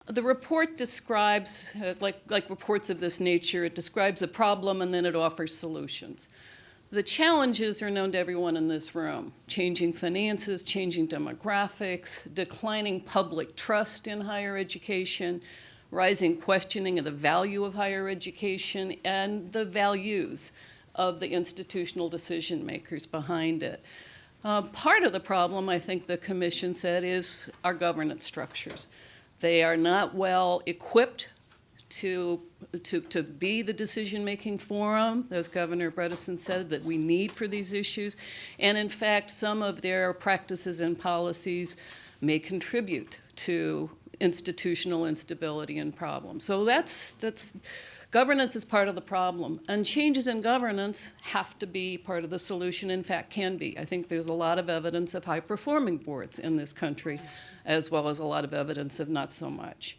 The report describes, like reports of this nature, it describes a problem and then it offers solutions. The challenges are known to everyone in this room: changing finances, changing demographics, declining public trust in higher education, rising questioning of the value of higher education, and the values of the institutional decision makers behind it. Part of the problem, I think the Commission said, is our governance structures. They are not well equipped to be the decision-making forum, as Governor Bredesen said, that we need for these issues. And in fact, some of their practices and policies may contribute to institutional instability and problems. So governance is part of the problem. And changes in governance have to be part of the solution, in fact, can be. I think there's a lot of evidence of high-performing boards in this country, as well as a lot of evidence of not so much.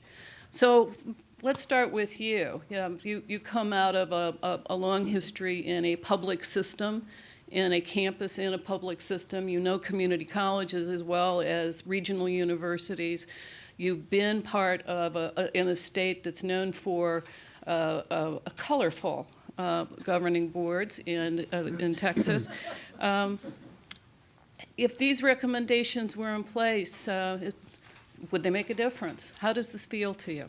So let's start with you. You come out of a long history in a public system, in a campus in a public system. You know community colleges as well as regional universities. You've been part of in a state that's known for a colorful governing boards in Texas. If these recommendations were in place, would they make a difference? How does this feel to you?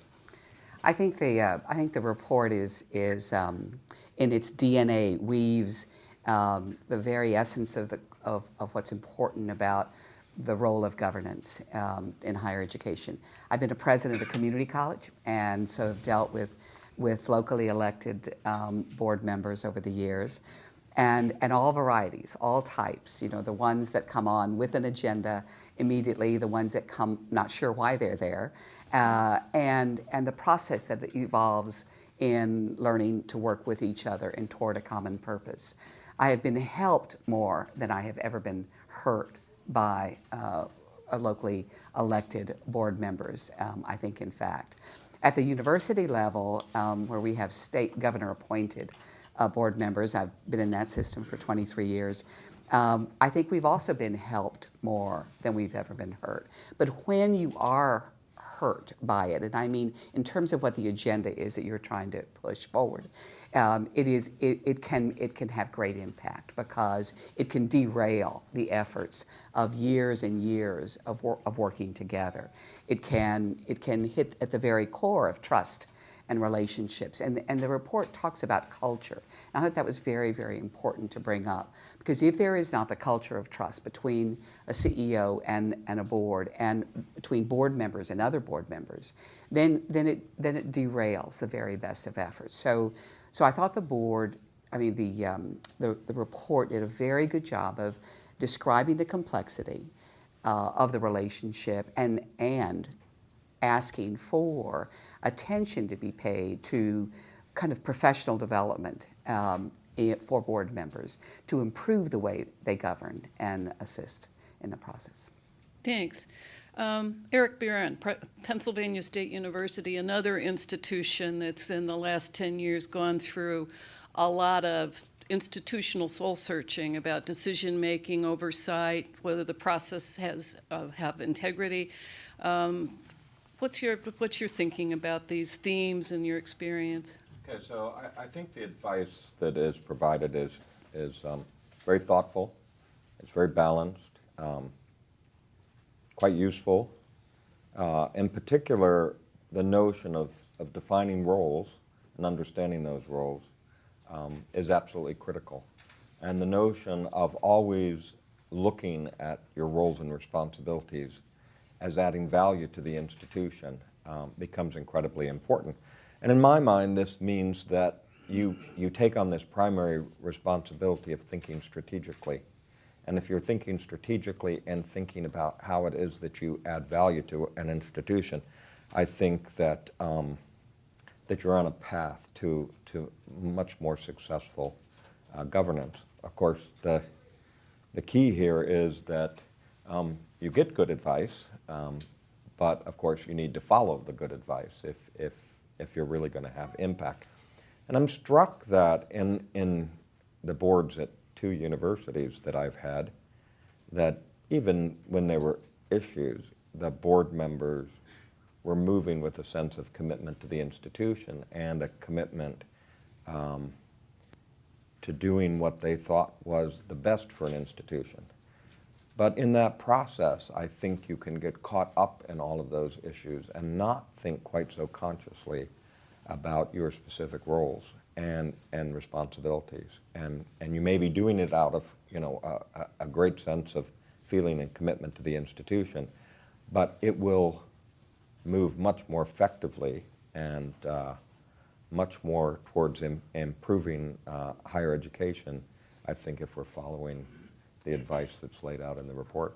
I think the report is in its DNA weaves the very essence of what's important about the role of governance in higher education. I've been a president of a community college, and so have dealt with locally elected board members over the years, and all varieties, all types. You know, the ones that come on with an agenda immediately, the ones that come not sure why they're there, and the process that evolves in learning to work with each other and toward a common purpose. I have been helped more than I have ever been hurt by locally elected board members, I think, in fact. At the university level, where we have state governor appointed board members, I've been in that system for 23 years, I think we've also been helped more than we've ever been hurt. But when you are hurt by it, and I mean in terms of what the agenda is that you're trying to push forward, it can have great impact because it can derail the efforts of years and years of working together. It can hit at the very core of trust and relationships. And the report talks about culture. And I thought that was very, very important to bring up, because if there is not the culture of trust between a CEO and a board, and between board members and other board members, then it derails the very best of efforts. So I thought the board, the report did a very good job of describing the complexity of the relationship and asking for attention to be paid to kind of professional development for board members to improve the way they govern and assist in the process. Thanks. Eric Barron, Pennsylvania State University, another institution that's in the last 10 years gone through a lot of institutional soul searching about decision-making, oversight, whether the process have integrity. What's your thinking about these themes and your experience? Okay, so I think the advice that is provided is very thoughtful. It's very balanced, quite useful. In particular, the notion of defining roles and understanding those roles is absolutely critical. And the notion of always looking at your roles and responsibilities as adding value to the institution becomes incredibly important. And in my mind, this means that you take on this primary responsibility of thinking strategically. And if you're thinking strategically and thinking about how it is that you add value to an institution, I think that that you're on a path to much more successful governance. Of course, the key here is that you get good advice, but of course you need to follow the good advice if you're really going to have impact. And I'm struck that in the boards at 2 universities that I've had, that even when there were issues, the board members were moving with a sense of commitment to the institution and a commitment to doing what they thought was the best for an institution. But in that process, I think you can get caught up in all of those issues and not think quite so consciously about your specific roles and responsibilities. And you may be doing it out of, you know, a great sense of feeling and commitment to the institution, but it will move much more effectively and much more towards improving higher education, I think, if we're following the advice that's laid out in the report.